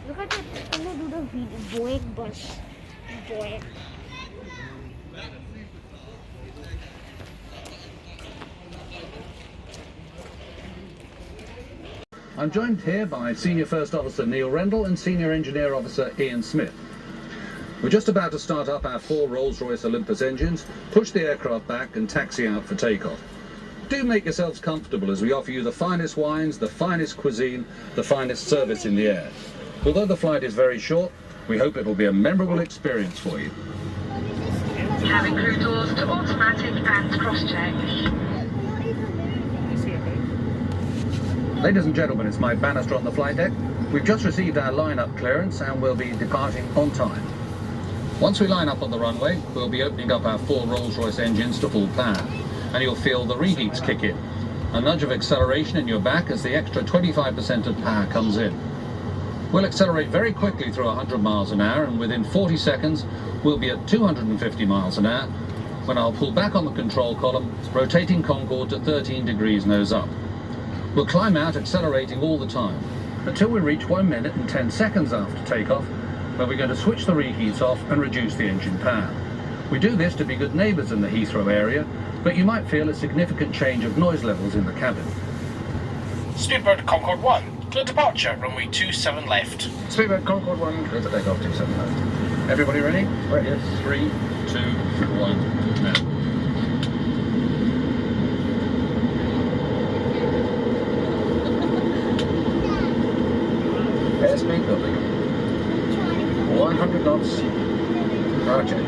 Look at it, I'm gonna do the video. Boy bus. Boy. I'm joined here by Senior First Officer Neil Rendell and Senior Engineer Officer Ian Smith. We're just about to start up our 4 Rolls-Royce Olympus engines, push the aircraft back and taxi out for takeoff. Do make yourselves comfortable as we offer you the finest wines, the finest cuisine, the finest service in the air. Although the flight is very short, we hope it will be a memorable experience for you. Cabin crew doors to automatic and cross-check. Ladies and gentlemen, it's my banister on the flight deck. We've just received our line-up clearance and we'll be departing on time. Once we line up on the runway, we'll be opening up our 4 Rolls-Royce engines to full power, and you'll feel the reheats kick in. A nudge of acceleration in your back as the extra 25% of power comes in. We'll accelerate very quickly through 100 miles an hour, and within 40 seconds we'll be at 250 miles an hour when I'll pull back on the control column, rotating Concorde to 13 degrees nose up. We'll climb out, accelerating all the time, until we reach 1 minute and 10 seconds after takeoff, where we're going to switch the reheats off and reduce the engine power. We do this to be good neighbours in the Heathrow area, but you might feel a significant change of noise levels in the cabin. Speedboat Concorde 1. Clear departure, runway 27 left. Speedboat Concorde 1, clear to take off 27 left. Everybody ready? Right, yes. 3, 2, 1, now. Airspeed building. 100 knots. Roger.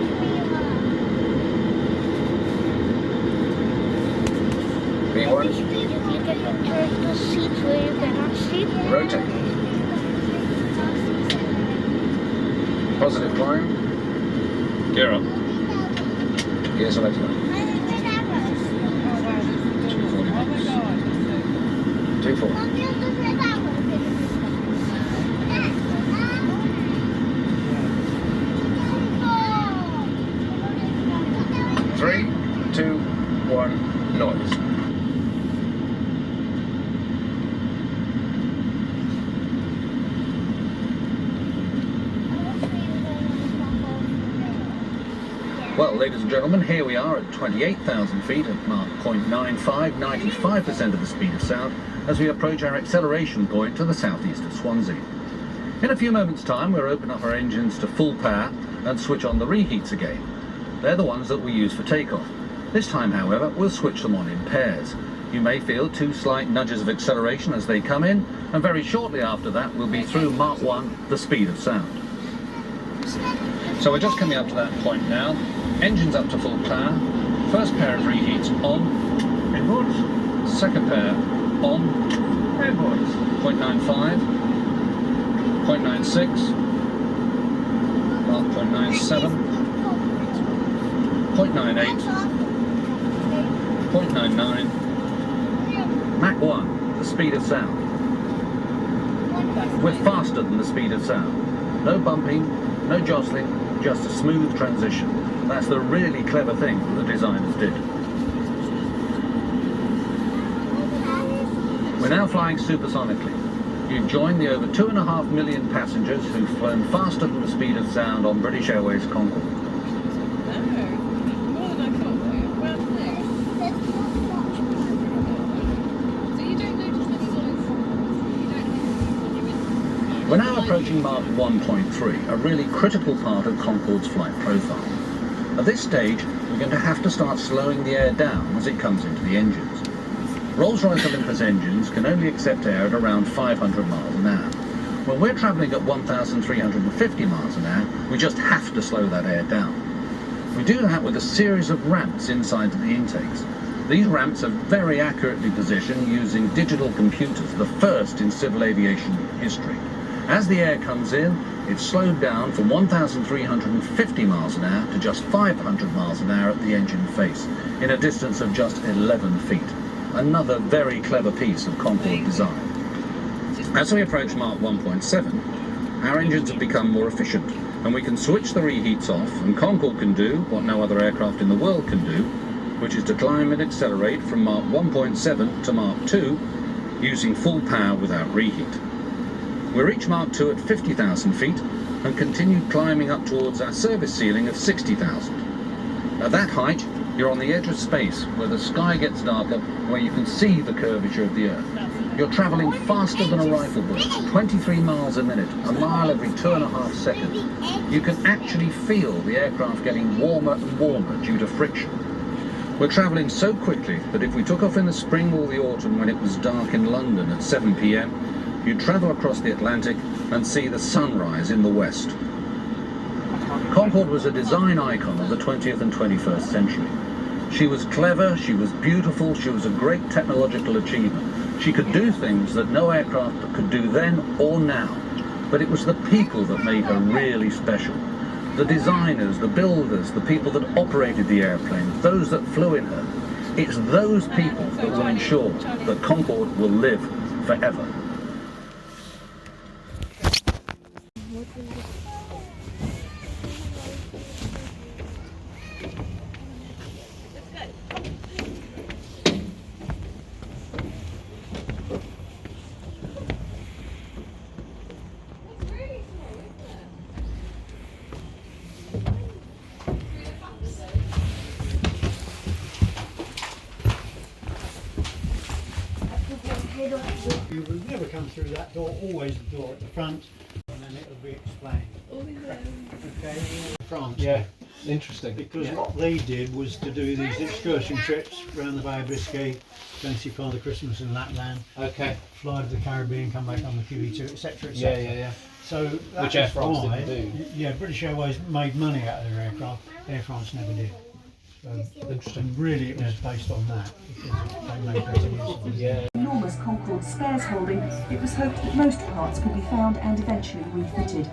V1. The seat where you cannot sit. Rotate. Positive climb. Gear up. Gear selected. 240 knots. 240. Three, two, one, noise. Well, ladies and gentlemen, here we are at 28,000 feet at Mach 0.95, 95% of the speed of sound, as we approach our acceleration point to the southeast of Swansea. In a few moments' time, we'll open up our engines to full power and switch on the reheats again. They're the ones that we use for takeoff. This time, however, we'll switch them on in pairs. You may feel 2 slight nudges of acceleration as they come in, and very shortly after that, we'll be through Mach 1, the speed of sound. So we're just coming up to that point now. Engines up to full power. First pair of reheats on. Inwards. Second pair on. Inwards. 0.95. 0.96. 0.97. 0.98. 0.99. Mach 1, the speed of sound. We're faster than the speed of sound. No bumping, no jostling, just a smooth transition. That's the really clever thing that the designers did. We're now flying supersonically. You've joined the over 2.5 million passengers who've flown faster than the speed of sound on British Airways Concorde. We're now approaching Mach 1.3, a really critical part of Concorde's flight profile. At this stage, we're going to have to start slowing the air down as it comes into the engines. Rolls-Royce Olympus engines can only accept air at around 500 miles an hour. When we're travelling at 1,350 miles an hour, we just have to slow that air down. We do that with a series of ramps inside the intakes. These ramps are very accurately positioned using digital computers, the first in civil aviation history. As the air comes in, it's slowed down from 1,350 miles an hour to just 500 miles an hour at the engine face, in a distance of just 11 feet. Another very clever piece of Concorde design. As we approach Mach 1.7, our engines have become more efficient, and we can switch the reheats off, and Concorde can do what no other aircraft in the world can do, which is to climb and accelerate from Mach 1.7 to Mach 2 using full power without reheat. We reach Mach 2 at 50,000 feet and continue climbing up towards our service ceiling of 60,000. At that height, you're on the edge of space where the sky gets darker, where you can see the curvature of the Earth. You're travelling faster than a rifle bullet, 23 miles a minute, a mile every 2.5 seconds. You can actually feel the aircraft getting warmer and warmer due to friction. We're travelling so quickly that if we took off in the spring or the autumn when it was dark in London at 7 p.m, you'd travel across the Atlantic and see the sunrise in the west. Concorde was a design icon of the 20th and 21st century. She was clever, she was beautiful, she was a great technological achievement. She could do things that no aircraft could do then or now. But it was the people that made her really special. The designers, the builders, the people that operated the airplanes, those that flew in her. It's those people that will ensure that Concorde will live forever. You will never come through that door, always the door at the front, and then it'll be explained. Okay, France. Yeah, interesting. Because what they did was to do these excursion trips around the Bay of Biscay, go and see Father Christmas in Lapland, Okay. fly to the Caribbean, come back on the QE2, etc. Yeah, yeah, yeah. So that Which Air is France why, didn't do. Yeah, British Airways made money out of their aircraft. Air France never did. Interesting. And really, it was based on that because they made better use of it. Yeah. Enormous Concorde spares holding, it was hoped that most parts could be found and eventually refitted.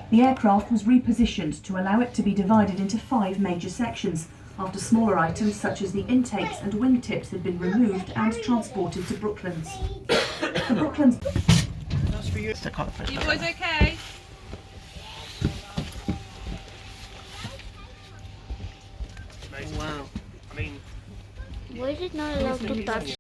The aircraft was repositioned to allow it to be divided into 5 major sections, after smaller items such as the intakes and wingtips had been removed and transported to Brooklands. The Brooklands... You boys okay? Wow. I mean, Why is it not allowed to touch?